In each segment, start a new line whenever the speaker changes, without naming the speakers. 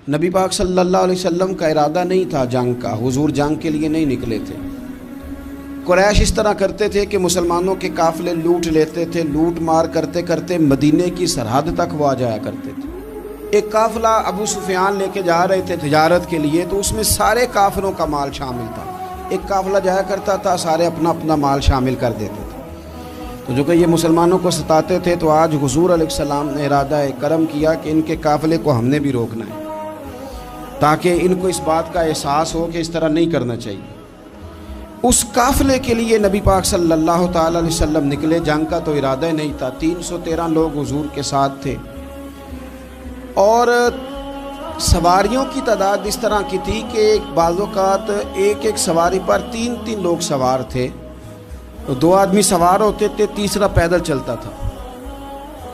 نبی پاک صلی اللہ علیہ وسلم کا ارادہ نہیں تھا جنگ کا، حضور جنگ کے لیے نہیں نکلے تھے۔ قریش اس طرح کرتے تھے کہ مسلمانوں کے قافلے لوٹ لیتے تھے، لوٹ مار کرتے کرتے مدینے کی سرحد تک وہ آ جایا کرتے تھے۔ ایک قافلہ ابو سفیان لے کے جا رہے تھے تجارت کے لیے، تو اس میں سارے کافروں کا مال شامل تھا۔ ایک قافلہ جایا کرتا تھا، سارے اپنا اپنا مال شامل کر دیتے تھے۔ تو جو کہ یہ مسلمانوں کو ستاتے تھے، تو آج حضور علیہ السلام نے ارادہ کرم کیا کہ ان کے قافلے کو ہم نے بھی روکنا ہے، تاکہ ان کو اس بات کا احساس ہو کہ اس طرح نہیں کرنا چاہیے۔ اس قافلے کے لیے نبی پاک صلی اللہ تعالی علیہ وسلم نکلے، جنگ کا تو ارادہ نہیں تھا۔ 313 لوگ حضور کے ساتھ تھے، اور سواریوں کی تعداد اس طرح کی تھی کہ بعض اوقات ایک ایک سواری پر 3 لوگ سوار تھے، 2 آدمی سوار ہوتے تھے، تیسرا پیدل چلتا تھا۔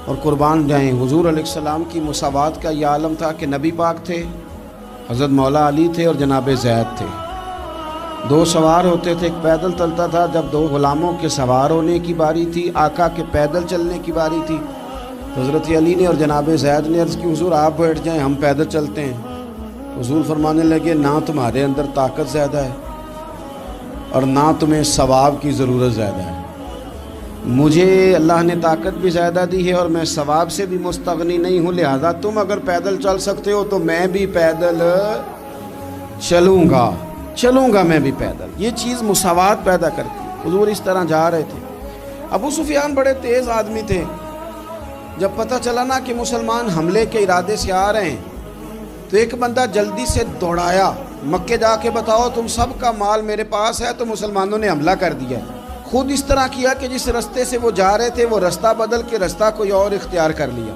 اور قربان جائیں، حضور علیہ السلام کی مساوات کا یہ عالم تھا کہ نبی پاک تھے، حضرت مولا علی تھے اور جناب زید تھے۔ 2 سوار ہوتے تھے، ایک پیدل چلتا تھا۔ جب 2 غلاموں کے سوار ہونے کی باری تھی، آقا کے پیدل چلنے کی باری تھی، تو حضرت علی نے اور جناب زید نے عرض کی، حضور آپ بیٹھ جائیں، ہم پیدل چلتے ہیں۔ حضور فرمانے لگے، نہ تمہارے اندر طاقت زیادہ ہے اور نہ تمہیں ثواب کی ضرورت زیادہ ہے۔ مجھے اللہ نے طاقت بھی زیادہ دی ہے اور میں ثواب سے بھی مستغنی نہیں ہوں، لہذا تم اگر پیدل چل سکتے ہو تو میں بھی پیدل چلوں گا میں بھی پیدل۔ یہ چیز مساوات پیدا کرتی۔ حضور اس طرح جا رہے تھے۔ ابو سفیان بڑے تیز آدمی تھے۔ جب پتہ چلا نا کہ مسلمان حملے کے ارادے سے آ رہے ہیں، تو ایک بندہ جلدی سے دوڑایا، مکے جا کے بتاؤ تم سب کا مال میرے پاس ہے۔ تو مسلمانوں نے حملہ کر دیا۔ خود اس طرح کیا کہ جس رستے سے وہ جا رہے تھے وہ رستہ بدل کے رستہ کوئی اور اختیار کر لیا۔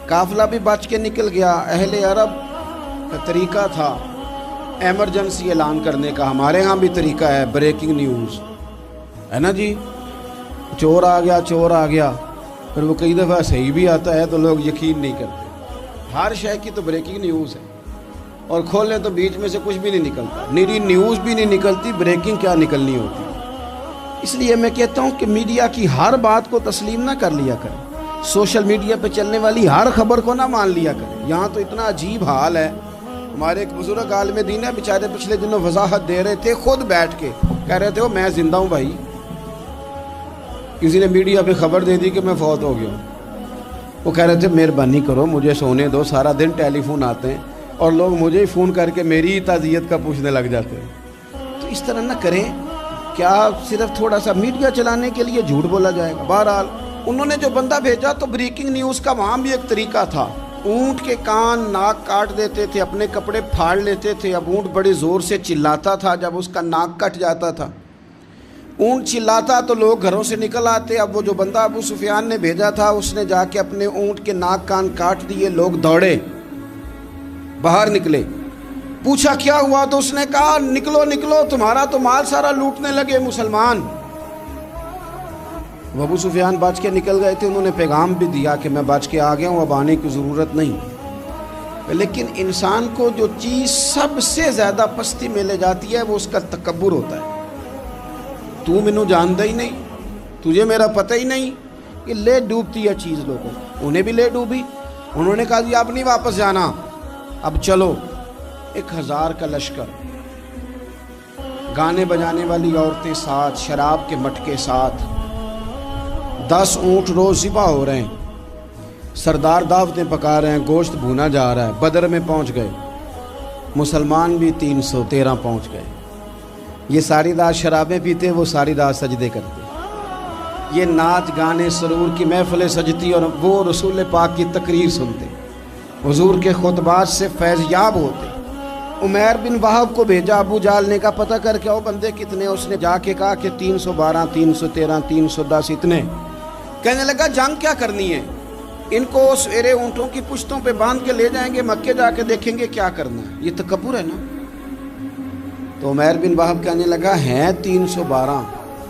قافلہ بھی بچ کے نکل گیا۔ اہل عرب کا طریقہ تھا ایمرجنسی اعلان کرنے کا، ہمارے ہاں بھی طریقہ ہے، بریکنگ نیوز ہے نا جی، چور آ گیا۔ پھر وہ کئی دفعہ صحیح بھی آتا ہے تو لوگ یقین نہیں کرتے۔ ہر شے کی تو بریکنگ نیوز ہے، اور کھولیں تو بیچ میں سے کچھ بھی نہیں نکلتا، نیری نیوز بھی نہیں نکلتی، بریکنگ کیا نکلنی ہوتی۔ اس لیے میں کہتا ہوں کہ میڈیا کی ہر بات کو تسلیم نہ کر لیا کریں، سوشل میڈیا پہ چلنے والی ہر خبر کو نہ مان لیا کریں۔ یہاں تو اتنا عجیب حال ہے، ہمارے ایک بزرگ عالم دین ہے، بیچارے پچھلے دنوں وضاحت دے رہے تھے، خود بیٹھ کے کہہ رہے تھے وہ میں زندہ ہوں بھائی، کسی نے میڈیا پہ خبر دے دی کہ میں فوت ہو گیا ہوں۔ وہ کہہ رہے تھے مہربانی کرو مجھے سونے دو، سارا دن ٹیلی فون آتے ہیں اور لوگ مجھے ہی فون کر کے میری ہی تعزیت کا پوچھنے لگ جاتے ہیں۔ تو اس طرح نہ کریں، کیا صرف تھوڑا سا میڈیا چلانے کے لیے جھوٹ بولا جائے گا؟ بہرحال انہوں نے جو بندہ بھیجا تو بریکنگ نیوز کا وہاں بھی ایک طریقہ تھا۔ اونٹ کے کان ناک کاٹ دیتے تھے، اپنے کپڑے پھاڑ لیتے تھے۔ اب اونٹ بڑے زور سے چلاتا تھا، جب اس کا ناک کٹ جاتا تھا، اونٹ چلاتا تو لوگ گھروں سے نکل آتے۔ اب وہ جو بندہ ابو سفیان نے بھیجا تھا، اس نے جا کے اپنے اونٹ کے ناک کان کاٹ دیے۔ لوگ دوڑے، باہر نکلے، پوچھا کیا ہوا، تو اس نے کہا نکلو تمہارا تو مال سارا لوٹنے لگے مسلمان۔ وہ ابو سفیان بچ کے نکل گئے تھے، انہوں نے پیغام بھی دیا کہ میں بچ کے آ گیا ہوں، اب آنے کی ضرورت نہیں۔ لیکن انسان کو جو چیز سب سے زیادہ پستی میں لے جاتی ہے وہ اس کا تکبر ہوتا ہے۔ تو مینوں جانتا ہی نہیں، تجھے میرا پتہ ہی نہیں، کہ لے ڈوبتی ہے چیز لوگوں۔ انہیں بھی لے ڈوبی، انہوں نے کہا جی اب نہیں واپس جانا، اب چلو۔ 1000 کا لشکر، گانے بجانے والی عورتیں ساتھ، شراب کے مٹکے ساتھ، 10 اونٹ روز ذبح ہو رہے ہیں، سردار دعوتیں پکا رہے ہیں، گوشت بھونا جا رہا ہے۔ بدر میں پہنچ گئے، مسلمان بھی 313 پہنچ گئے۔ یہ ساری رات شرابیں پیتے، وہ ساری رات سجدے کرتے، یہ نعت گانے سرور کی محفلیں سجتی اور وہ رسول پاک کی تقریر سنتے، حضور کے خطبات سے فیض یاب ہوتے۔ عمیر بن وہب کو بھیجا ابو جہل نے کہا پتہ کر کے آؤ بندے کتنے۔ اس نے جا کے کہا کہ 312 313 310 اتنے۔ کہنے لگا جنگ کیا کرنی ہے، ان کو سویرے اونٹوں کی پشتوں پہ باندھ کے لے جائیں گے، مکے جا کے دیکھیں گے کیا کرنا ہے۔ یہ تکبر ہے نا۔ تو عمیر بن وہب کہنے لگا ہیں 312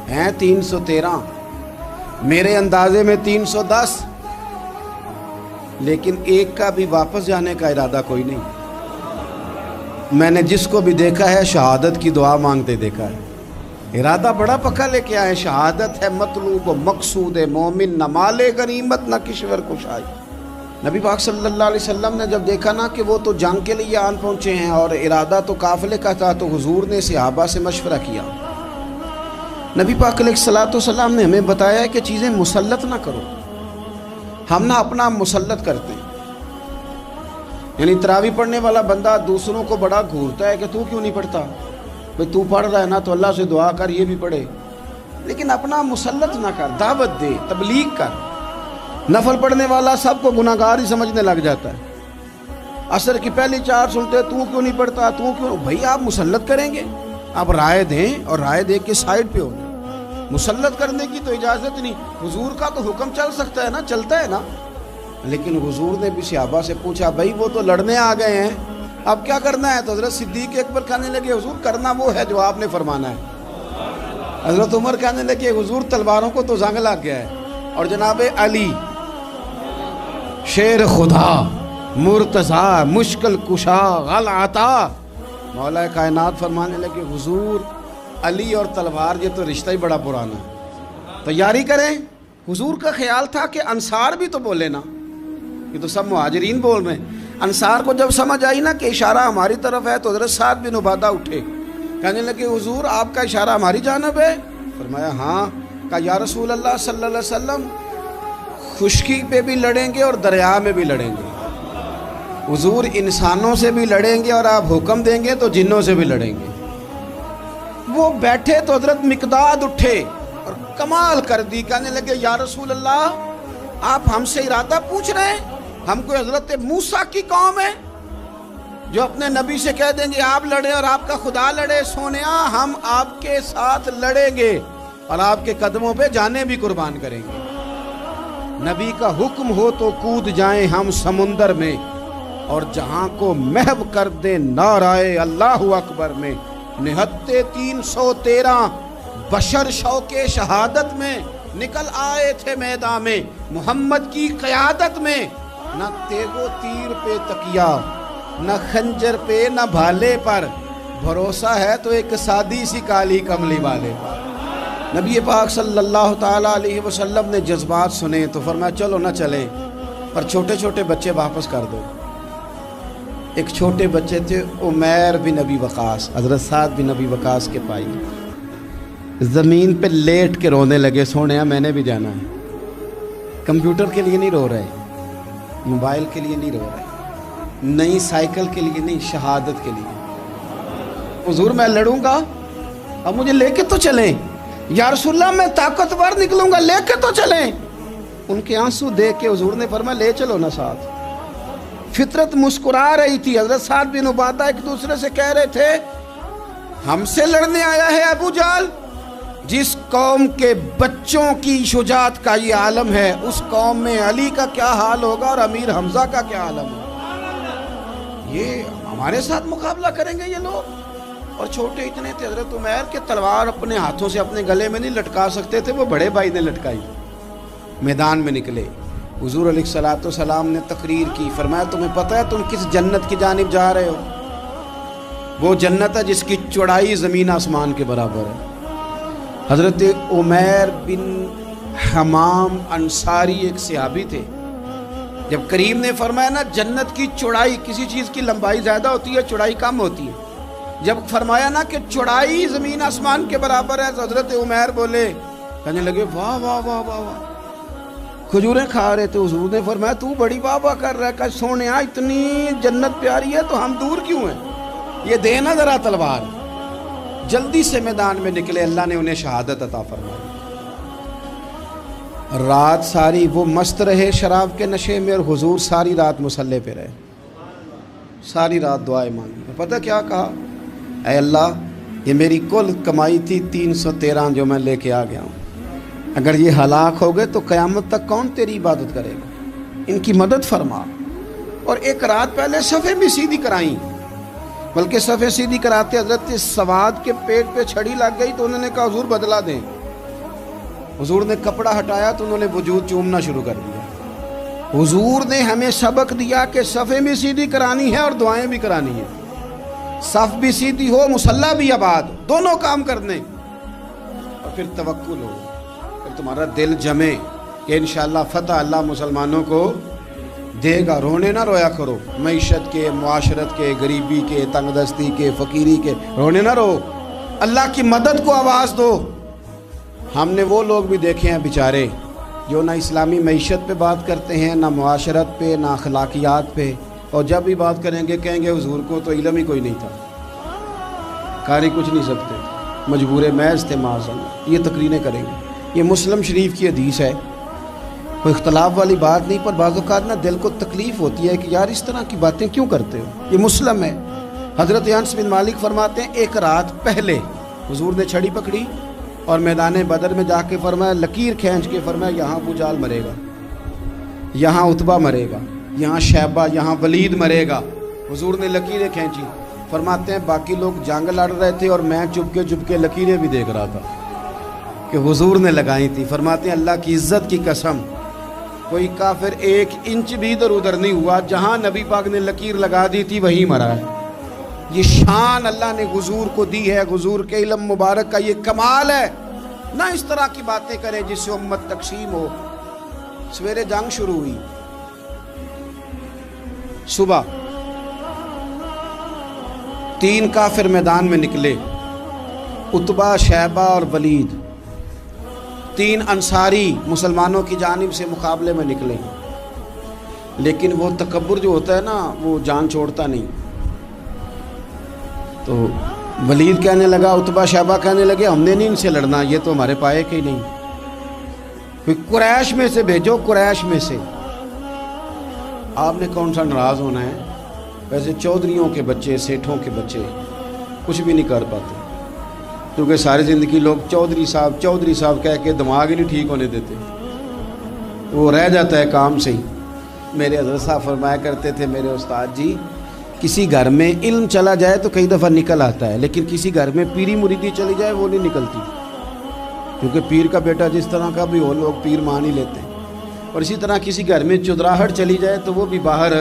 ہیں 313، میرے اندازے میں 310، لیکن ایک کا بھی واپس جانے کا ارادہ کوئی نہیں۔ میں نے جس کو بھی دیکھا ہے شہادت کی دعا مانگتے دیکھا ہے، ارادہ بڑا پکا لے کے آئے، شہادت ہے مطلوب و مقصود مومن، نہ مال غنیمت نہ کشور کشائی۔ نبی پاک صلی اللہ علیہ وسلم نے جب دیکھا نا کہ وہ تو جنگ کے لیے آن پہنچے ہیں اور ارادہ تو قافلے کا تھا، تو حضور نے صحابہ سے مشورہ کیا۔ نبی پاک علیہ الصلوۃ والسلام نے ہمیں بتایا ہے کہ چیزیں مسلط نہ کرو۔ ہم نہ اپنا مسلط کرتے ہیں، یعنی تراویح پڑھنے والا بندہ دوسروں کو بڑا گھورتا ہے کہ تو کیوں نہیں پڑھتا، بھئی تو پڑھ رہا ہے نا تو اللہ سے دعا کر یہ بھی پڑھے، لیکن اپنا مسلط نہ کر، دعوت دے، تبلیغ کر۔ نفل پڑھنے والا سب کو گناہ گار ہی سمجھنے لگ جاتا ہے، عصر کی پہلی 4 سنتے تو کیوں نہیں پڑھتا، تو کیوں؟ بھئی آپ مسلط کریں گے، آپ رائے دیں، اور رائے دے کے سائڈ پہ ہو جائیں۔ مسلط کرنے کی تو اجازت نہیں، حضور کا تو حکم چل سکتا ہے نا، چلتا ہے نا، لیکن حضور نے بھی صحابہ سے پوچھا بھائی وہ تو لڑنے آ گئے ہیں، اب کیا کرنا ہے؟ تو حضرت صدیق اکبر کہنے لگے حضور کرنا وہ ہے جو آپ نے فرمانا ہے۔ حضرت عمر کہنے لگے حضور تلواروں کو تو زنگ لگ گیا ہے، اور جناب علی شیر خدا مرتضیٰ مشکل کشا غل عطا مولا کائنات فرمانے لگے حضور علی اور تلوار یہ تو رشتہ ہی بڑا پرانا ہے، تیاری کریں۔ حضور کا خیال تھا کہ انصار بھی تو بولے نا، یہ تو سب مہاجرین بول رہے ہیں۔ انصار کو جب سمجھ آئی نا کہ اشارہ ہماری طرف ہے تو حضرت سعد بن عبادہ اٹھے، کہنے لگے حضور آپ کا اشارہ ہماری جانب ہے؟ فرمایا ہاں۔ کہا یا رسول اللہ صلی اللہ علیہ وسلم خشکی پہ بھی لڑیں گے اور دریا میں بھی لڑیں گے، حضور انسانوں سے بھی لڑیں گے اور آپ حکم دیں گے تو جنوں سے بھی لڑیں گے۔ وہ بیٹھے تو حضرت مقداد اٹھے اور کمال کر دی، کہنے لگے یا رسول اللہ آپ ہم سے ارادہ پوچھ رہے ہیں؟ ہم کوئی حضرت موسیٰ کی قوم ہے جو اپنے نبی سے کہہ دیں گے آپ لڑیں اور آپ کا خدا لڑے؟ سونیا ہم آپ کے ساتھ لڑیں گے اور آپ کے قدموں پہ جانیں بھی قربان کریں گے۔ نبی کا حکم ہو تو کود جائیں ہم سمندر میں اور جہاں کو محو کر دیں نعرہ اللہ اکبر میں۔ نہتے 313 بشر شوق شہادت میں نکل آئے تھے میدان میں، محمد کی قیادت میں نہ تیغ و تیر پہ تکیہ، نہ خنجر پہ نہ بھالے پر، بھروسہ ہے تو ایک سادی سی کالی کملی والے۔ نبی پاک صلی اللہ تعالیٰ علیہ وسلم نے جذبات سنے تو فرمایا چلو نہ چلیں، پر چھوٹے چھوٹے بچے واپس کر دو۔ ایک چھوٹے بچے تھے عمیر بن ابی وقاص، حضرت سعد بن ابی وقاص کے بھائی، زمین پہ لیٹ کے رونے لگے، سونے میں نے بھی جانا ہے۔ کمپیوٹر کے لیے نہیں رو رہے، موبائل کے لیے نہیں رو رہے، نئی سائیکل کے لیے نہیں، شہادت کے لیے۔ حضور میں لڑوں گا، اب مجھے لے کے تو چلیں، یا رسول اللہ میں طاقتور نکلوں گا، لے کے تو چلیں۔ ان کے آنسو دیکھ کے حضور نے فرمایا لے چلو نا ساتھ۔ فطرت مسکرا رہی تھی، حضرت سعد بن عبادہ ایک دوسرے سے کہہ رہے تھے ہم سے لڑنے آیا ہے ابو جہل، جس قوم کے بچوں کی شجاعت کا یہ عالم ہے اس قوم میں علی کا کیا حال ہوگا اور امیر حمزہ کا کیا عالم ہوگا۔ یہ ہمارے ساتھ مقابلہ کریں گے یہ لوگ؟ اور چھوٹے اتنے تھے حضرت عمیر کے تلوار اپنے ہاتھوں سے اپنے گلے میں نہیں لٹکا سکتے تھے، وہ بڑے بھائی نے لٹکائی۔ میدان میں نکلے، حضور علیہ الصلوۃ والسلام نے تقریر کی، فرمایا تمہیں پتہ ہے تم کس جنت کی جانب جا رہے ہو؟ وہ جنت ہے جس کی چوڑائی زمین آسمان کے برابر ہے۔ حضرت عمیر بن حمام انصاری ایک صحابی تھے، جب کریم نے فرمایا نا جنت کی چوڑائی، کسی چیز کی لمبائی زیادہ ہوتی ہے چوڑائی کم ہوتی ہے، جب فرمایا نا کہ چوڑائی زمین آسمان کے برابر ہے تو حضرت عمیر بولے، کہنے لگے واہ واہ واہ واہ واہ، کھجوریں کھا رہے تھے۔ حضور نے فرمایا تو بڑی واہ واہ کر رہا ہے، کہ سونیا اتنی جنت پیاری ہے تو ہم دور کیوں ہیں، یہ دینا ذرا تلوار۔ جلدی سے میدان میں نکلے، اللہ نے انہیں شہادت عطا فرمائی۔ رات ساری وہ مست رہے شراب کے نشے میں، اور حضور ساری رات مصلی پہ رہے، ساری رات دعائیں مانگی۔ پتہ کیا کہا؟ اے اللہ یہ میری کل کمائی تھی 313 جو میں لے کے آ گیا ہوں، اگر یہ ہلاک ہو گئے تو قیامت تک کون تیری عبادت کرے گا، ان کی مدد فرما۔ اور ایک رات پہلے صفیں بھی سیدھی کرائیں، بلکہ صفیں سیدھی کراتے حضرت سواد کے پیٹ پہ چھڑی لگ گئی تو انہوں نے کہا حضور بدلا دیں۔ حضور نے کپڑا ہٹایا تو انہوں نے وجود چومنا شروع کر دیا۔ حضور نے ہمیں سبق دیا کہ صفیں بھی سیدھی کرانی ہے اور دعائیں بھی کرانی ہیں، صف بھی سیدھی ہو مصلی بھی آباد، دونوں کام کرنے، اور پھر توکل ہو، پھر تمہارا دل جمے کہ انشاءاللہ فتح اللہ مسلمانوں کو دے گا، رونے نہ رویا کرو، معیشت کے، معاشرت کے، غریبی کے، تنگ دستی کے، فقیری کے رونے نہ رو، اللہ کی مدد کو آواز دو۔ ہم نے وہ لوگ بھی دیکھے ہیں بیچارے جو نہ اسلامی معیشت پہ بات کرتے ہیں، نہ معاشرت پہ، نہ اخلاقیات پہ، اور جب بھی بات کریں گے کہیں گے حضور کو تو علم ہی کوئی نہیں تھا، قاری کچھ نہیں سکتے، مجبور محض تھے معاذ اللہ، یہ تقریریں کریں گے۔ یہ مسلم شریف کی حدیث ہے، کوئی اختلاف والی بات نہیں، پر بعض اوقات نا دل کو تکلیف ہوتی ہے کہ یار اس طرح کی باتیں کیوں کرتے ہو۔ یہ مسلم ہے، حضرت انس بن مالک فرماتے ہیں ایک رات پہلے حضور نے چھڑی پکڑی اور میدان بدر میں جا کے فرمایا، لکیر کھینچ کے فرمایا یہاں ابو جہل مرے گا، یہاں عتبہ مرے گا، یہاں شیبہ، یہاں ولید مرے گا۔ حضور نے لکیریں کھینچی، فرماتے ہیں باقی لوگ جنگ لڑ رہے تھے اور میں چپ کے لکیریں بھی دیکھ رہا تھا کہ حضور نے لگائی تھی۔ فرماتے ہیں اللہ کی عزت کی قسم کوئی کافر ایک انچ بھی ادھر ادھر نہیں ہوا، جہاں نبی پاک نے لکیر لگا دی تھی وہیں مرا ہے۔ یہ شان اللہ نے حضور کو دی ہے، حضور کے علم مبارک کا یہ کمال ہے۔ نہ اس طرح کی باتیں کریں جس سے امت تقسیم ہو۔ سویرے جنگ شروع ہوئی، صبح 3 کافر میدان میں نکلے، عتبہ، شیبہ اور ولید، 3 انصاری مسلمانوں کی جانب سے مقابلے میں نکلے، لیکن وہ تکبر جو ہوتا ہے نا وہ جان چھوڑتا نہیں۔ تو ولید کہنے لگا، عتبہ شیبہ کہنے لگے ہم نے نہیں ان سے لڑنا، یہ تو ہمارے پائے کے ہی نہیں، کوئی قریش میں سے بھیجو، قریش میں سے۔ آپ نے کون سا ناراض ہونا ہے، ویسے چودھریوں کے بچے، سیٹھوں کے بچے کچھ بھی نہیں کر پاتے، کیونکہ ساری زندگی لوگ چودھری صاحب کہہ کے دماغ ہی نہیں ٹھیک ہونے دیتے، وہ رہ جاتا ہے کام سے ہی۔ میرے حضرت صاحب فرمایا کرتے تھے، میرے استاد جی، کسی گھر میں علم چلا جائے تو کئی دفعہ نکل آتا ہے، لیکن کسی گھر میں پیری مریدی چلی جائے وہ نہیں نکلتی، کیونکہ پیر کا بیٹا جس طرح کا بھی ہو لوگ پیر مان ہی لیتے ہیں۔ اور اسی طرح کسی گھر میں چودراہٹ چلی جائے تو وہ بھی باہر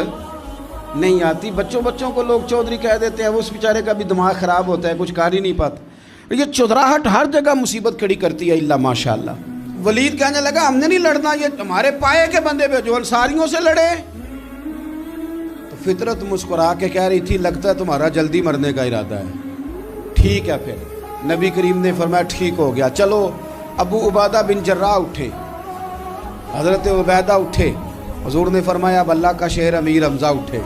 نہیں آتی۔ بچوں کو لوگ چودھری کہہ دیتے ہیں، وہ اس بیچارے کا بھی دماغ خراب ہوتا ہے، کچھ کر ہی نہیں پاتا۔ یہ چودراہٹ ہر جگہ مصیبت کھڑی کرتی ہے، اللہ ماشاء اللہ۔ ولید کہنے لگا ہم نے نہیں لڑنا، یہ ہمارے پائے کے بندے پہ جو انصاریوں سے لڑے۔ تو فطرت مسکرا کے کہہ رہی تھی لگتا ہے تمہارا جلدی مرنے کا ارادہ ہے، ٹھیک ہے۔ پھر نبی کریم نے فرمایا ٹھیک ہو گیا، چلو۔ ابو عبیدہ بن جراح اٹھے، حضرت عبیدہ اٹھے، حضور نے فرمایا اب اللہ کا شہر امیر حمزہ اٹھے،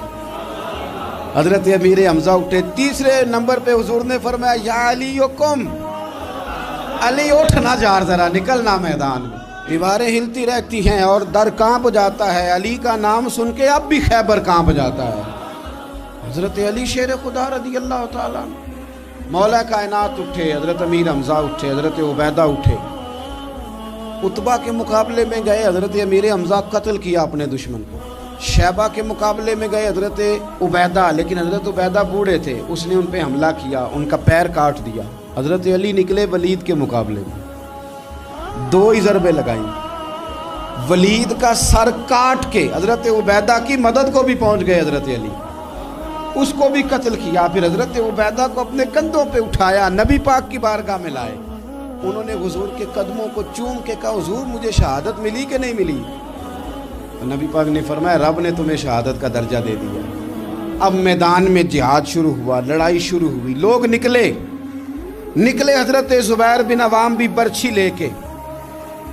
حضرت امیر حمزہ اٹھے۔ تیسرے نمبر پہ حضور نے فرمایا یا علی کم، علی اٹھنا جار ذرا نکلنا میدان میں۔ دیواریں ہلتی رہتی ہیں اور در کانپ جاتا ہے، علی کا نام سن کے اب بھی خیبر کانپ جاتا ہے۔ حضرت علی شیر خدا رضی اللہ تعالیٰ مولا کائنات اٹھے، حضرت امیر حمزہ اٹھے، حضرت عبیدہ اٹھے، عتبہ کے مقابلے میں گئے، حضرت امیر حمزہ قتل کیا اپنے دشمن کو۔ شیبہ کے مقابلے میں گئے حضرت عبیدہ، لیکن حضرت عبیدہ بوڑھے تھے، اس نے ان پہ حملہ کیا، ان کا پیر کاٹ دیا۔ حضرت علی نکلے ولید کے مقابلے میں، 2 ہی ضربیں لگائیں، ولید کا سر کاٹ کے حضرت عبیدہ کی مدد کو بھی پہنچ گئے حضرت علی، اس کو بھی قتل کیا۔ پھر حضرت عبیدہ کو اپنے کندھوں پہ اٹھایا، نبی پاک کی بارگاہ میں لائے، انہوں نے حضور کے قدموں کو چوم کے کہا حضور مجھے شہادت ملی کہ نہیں ملی؟ نبی پاک نے فرمایا رب نے تمہیں شہادت کا درجہ دے دیا۔ اب میدان میں جہاد شروع ہوا، لڑائی شروع ہوئی، لوگ نکلے۔ حضرت زبیر بن عوام بھی برچھی لے کے،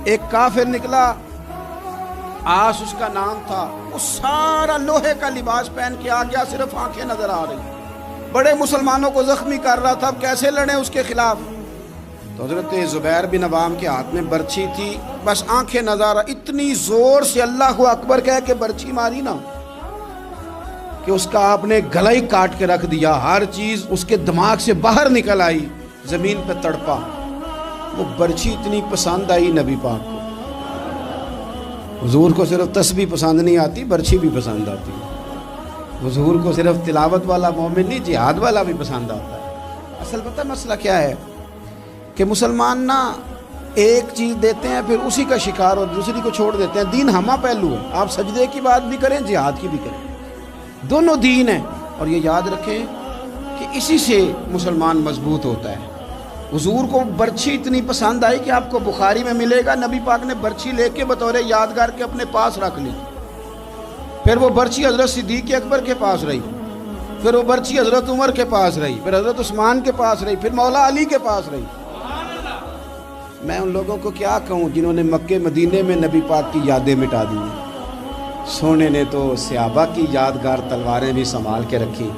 ایک کافر نکلا، آس اس کا نام تھا، وہ سارا لوہے کا لباس پہن کے آ گیا، صرف آنکھیں نظر آ رہی، بڑے مسلمانوں کو زخمی کر رہا تھا، اب کیسے لڑیں اس کے خلاف؟ تو حضرت زبیر بن عوام کے ہاتھ میں برچھی تھی، بس آنکھیں نظر، اتنی زور سے اللہ اکبر کہہ کے برچھی ماری نا کہ اس کا آپ نے گلا ہی کاٹ کے رکھ دیا، ہر چیز اس کے دماغ سے باہر نکل آئی، زمین پہ تڑپا۔ وہ برچھی اتنی پسند آئی نبی پاک کو، حضور کو صرف تسبیح پسند نہیں آتی، برچھی بھی پسند آتی ہے۔ حضور کو صرف تلاوت والا مومن نہیں، جہاد والا بھی پسند آتا ہے۔ اصل پتہ مسئلہ کیا ہے کہ مسلمان نا ایک چیز دیتے ہیں پھر اسی کا شکار اور دوسری کو چھوڑ دیتے ہیں۔ دین ہمہ پہلو ہے، آپ سجدے کی بات بھی کریں، جہاد کی بھی کریں، دونوں دین ہیں۔ اور یہ یاد رکھیں کہ اسی سے مسلمان مضبوط ہوتا ہے۔ حضور کو برچھی اتنی پسند آئی کہ آپ کو بخاری میں ملے گا، نبی پاک نے برچھی لے کے بطور یادگار کے اپنے پاس رکھ لی، پھر وہ برچی حضرت صدیق اکبر کے پاس رہی، پھر وہ برچی حضرت عمر کے پاس رہی، پھر حضرت عثمان کے پاس رہی، پھر مولا علی کے پاس رہی۔ میں ان لوگوں کو کیا کہوں جنہوں نے مکے مدینے میں نبی پاک کی یادیں مٹا دی ہیں۔ سونے نے تو صحابہ کی یادگار تلواریں بھی سنبھال کے رکھی،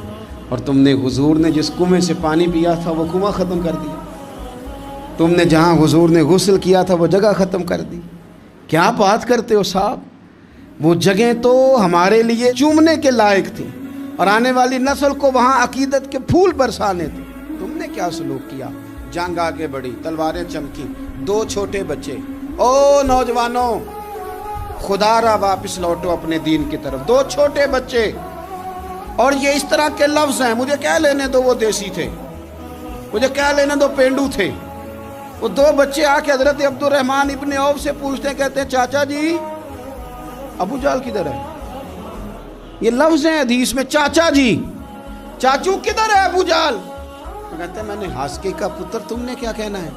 اور تم نے حضور نے جس کنویں سے پانی پیا تھا وہ کنواں ختم کر دیا، تم نے جہاں حضور نے غسل کیا تھا وہ جگہ ختم کر دی۔ کیا بات کرتے ہو صاحب، وہ جگہیں تو ہمارے لیے چومنے کے لائق تھی اور آنے والی نسل کو وہاں عقیدت کے پھول برسانے تھے۔ تم نے کیا سلوک کیا؟ جنگ آگے بڑھی، تلواریں چمکی، 2 چھوٹے بچے۔ او نوجوانوں، خدا را واپس لوٹو اپنے دین کی طرف۔ 2 چھوٹے بچے، اور یہ اس طرح کے لفظ ہیں، مجھے کہہ لینے دو وہ دیسی تھے، مجھے کہہ لینے دو پینڈو تھے۔ وہ 2 بچے آ کے حضرت عبد الرحمن ابن عوف سے پوچھتے ہیں، کہتے ہیں چاچا جی ابو جہل کدھر ہے؟ یہ لفظ ہیں حدیث میں، چاچا جی، چاچو کدھر ہے ابو جہل؟ تو کہتے ہیں میں نے ہاسکے کا پتر، تم نے کیا کہنا ہے؟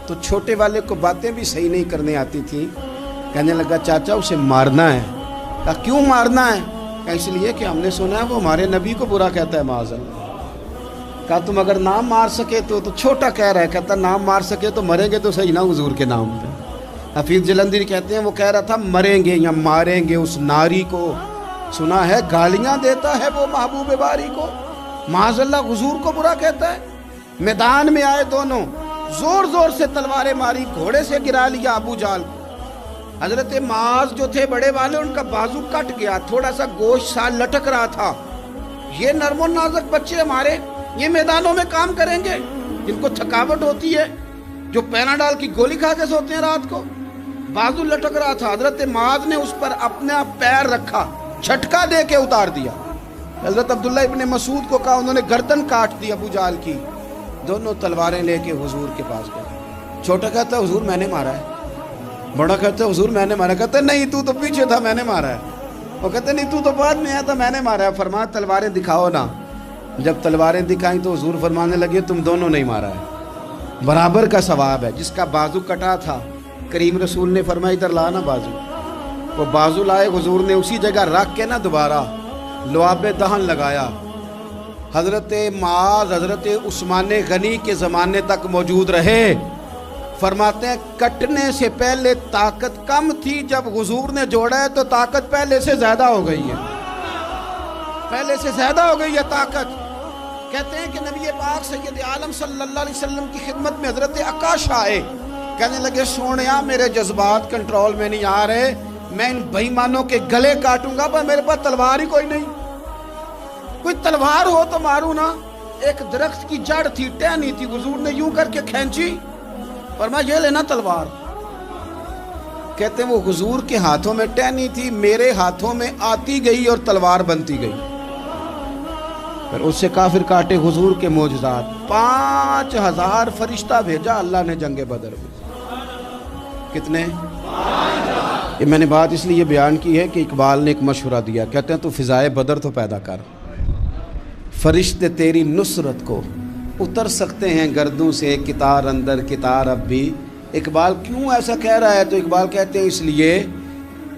تو چھوٹے والے کو باتیں بھی صحیح نہیں کرنے آتی تھی، کہنے لگا چاچا اسے مارنا ہے۔ کہا کیوں مارنا ہے؟ کہا اس لیے کہ ہم نے سنا ہے وہ ہمارے نبی کو برا کہتا ہے معاذ اللہ۔ کہا تم اگر نام مار سکے تو چھوٹا کہہ رہا ہے، کہتا نام مار سکے تو مریں گے تو صحیح نا حضور کے نام پہ۔ حفیظ جلندری کہتے ہیں وہ کہہ رہا تھا مریں گے یا ماریں گے اس ناری کو، سنا ہے گالیاں دیتا ہے وہ محبوب باری کو، معاذ اللہ حضور کو برا کہتا ہے۔ میدان میں آئے دونوں، زور زور سے تلواریں ماری، گھوڑے سے گرا لیا ابو جہل کو۔ حضرت معاذ جو تھے بڑے والے، ان کا بازو کٹ گیا، تھوڑا سا گوشت سا لٹک رہا تھا۔ یہ نرم و نازک بچے ہمارے، یہ میدانوں میں کام کریں گے؟ جن کو تھکاوٹ ہوتی ہے، جو پیناڈال کی گولی کھا کے سوتے ہیں رات کو، بازو لٹک رہا تھا۔ حضرت معاذ نے اس پر اپنا پیر رکھا، جھٹکا دے کے اتار دیا۔ حضرت عبداللہ ابن مسعود کو کہا، انہوں نے گردن کاٹ دی ابو جہل کی۔ دونوں تلواریں لے کے حضور کے پاس گئے۔ چھوٹا کہتا ہے حضور میں نے مارا ہے، بڑا کہتا ہے حضور میں نے مارا۔ کہتا ہے نہیں تو پیچھے تھا، میں نے مارا ہے۔ وہ کہتے نہیں تو بعد میں آیا تھا، میں نے مارا ہے۔ فرمایا تلواریں دکھاؤ نا۔ جب تلواریں دکھائیں تو حضور فرمانے لگے تم دونوں نہیں مارا ہے، برابر کا ثواب ہے۔ جس کا بازو کٹا تھا کریم رسول نے فرمایا ادھر لا نا بازو، وہ بازو لائے، حضور نے اسی جگہ رکھ کے نا دوبارہ لعاب دہن لگایا۔ حضرت معاذ حضرت عثمان غنی کے زمانے تک موجود رہے۔ فرماتے ہیں کٹنے سے پہلے طاقت کم تھی، جب حضور نے جوڑا ہے تو طاقت پہلے سے زیادہ ہو گئی ہے، پہلے سے زیادہ ہو گئی ہے طاقت۔ کہتے ہیں کہ نبی پاک سید عالم صلی اللہ علیہ وسلم کی خدمت میں حضرت عکاش آئے، کہنے لگے سونیا میرے جذبات کنٹرول میں نہیں آ رہے، میں ان بے ایمانوں کے گلے کاٹوں گا، پر میرے پاس تلوار ہی کوئی نہیں، کوئی تلوار ہو تو ماروں نا۔ ایک درخت کی جڑ تھی، ٹہنی تھی، حضور نے یوں کر کے کھینچی، فرمایا یہ لینا تلوار۔ کہتے ہیں وہ حضور کے ہاتھوں میں ٹہنی تھی، میرے ہاتھوں میں آتی گئی اور تلوار بنتی گئی۔ پھر اس سے کافر کاٹے حضور کے معجزات۔ 5000 فرشتہ بھیجا اللہ نے جنگ بدر میں۔ کتنے؟ یہ میں نے بات اس لیے بیان کی ہے کہ اقبال نے ایک مشورہ دیا، کہتے ہیں تو فضائے بدر تو پیدا کر، فرشتے تیری نصرت کو اتر سکتے ہیں گردوں سے، کتار اندر کتار اب بھی۔ اقبال کیوں ایسا کہہ رہا ہے؟ تو اقبال کہتے ہیں اس لیے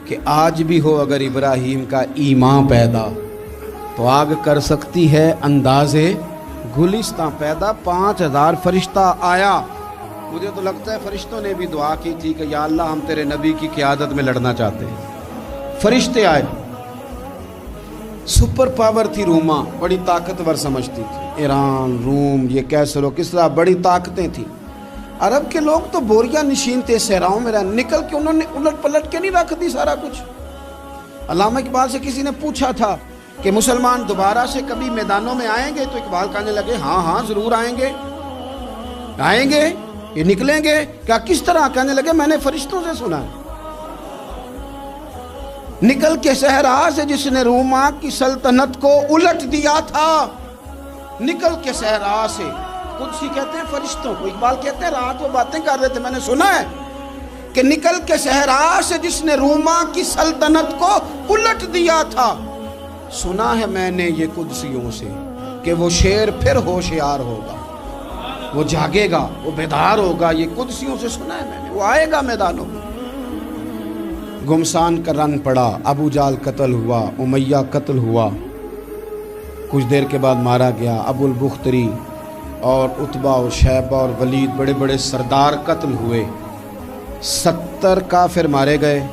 کہ آج بھی ہو اگر ابراہیم کا ایمان پیدا تو آگ کر سکتی ہے انداز گلستاں پیدا۔ 5000 فرشتہ آیا۔ مجھے تو لگتا ہے فرشتوں نے بھی دعا کی تھی کہ یا اللہ ہم تیرے نبی کی قیادت میں لڑنا چاہتے ہیں۔ فرشتے آئے، سپر پاور تھی روما، بڑی طاقتور سمجھتی تھی، ایران، روم، یہ کیسر و کسرا، بڑی طاقتیں تھیں۔ عرب کے لوگ تو بوریاں نشین تھے، صحراؤں میں نکل کے انہوں نے الٹ پلٹ کے نہیں رکھ دی سارا کچھ۔ علامہ اقبال سے کسی نے پوچھا تھا کہ مسلمان دوبارہ سے کبھی میدانوں میں آئیں گے؟ تو اقبال کہنے لگے ہاں ہاں ضرور آئیں گے، آئیں گے، یہ نکلیں گے۔ کیا کس طرح؟ کہنے لگے میں نے فرشتوں سے سنا ہے، نکل کے صحرا سے جس نے روما کی سلطنت کو الٹ دیا تھا، نکل کے صحرا سے۔ قدسی کہتے ہیں فرشتوں کو، اقبال کہتے ہیں رات وہ باتیں کر رہے تھے، میں نے سنا ہے کہ نکل کے صحرا سے جس نے روما کی سلطنت کو الٹ دیا تھا، سنا ہے میں نے یہ قدسیوں سے کہ وہ شیر پھر ہوشیار ہوگا، وہ جاگے گا، وہ بیدار ہوگا۔ یہ قدسیوں سے سنا ہے میں نے، وہ آئے گا میدانوں میں۔ گمسان کا رن پڑا، ابو جال قتل ہوا، امیہ قتل ہوا، کچھ دیر کے بعد مارا گیا، ابو البختری اور عتبہ اور شیبہ اور ولید بڑے بڑے سردار قتل ہوئے، 70 کافر مارے گئے،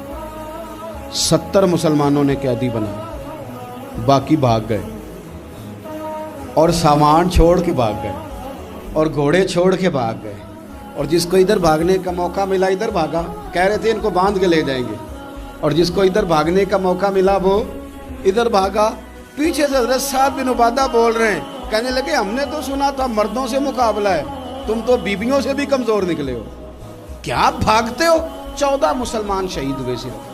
70 مسلمانوں نے قیدی بنا، باقی بھاگ گئے اور سامان چھوڑ کے بھاگ گئے اور گھوڑے چھوڑ کے بھاگ گئے، اور جس کو ادھر بھاگنے کا موقع ملا ادھر بھاگا، کہہ رہے تھے ان کو باندھ کے لے جائیں گے، اور جس کو ادھر بھاگنے کا موقع ملا وہ ادھر بھاگا۔ پیچھے سے حضرت سعد بن عبادہ بول رہے ہیں، کہنے لگے ہم نے تو سنا تھا مردوں سے مقابلہ ہے، تم تو بیویوں سے بھی کمزور نکلے ہو، کیا بھاگتے ہو؟ 14 مسلمان شہید ہوئے صرف۔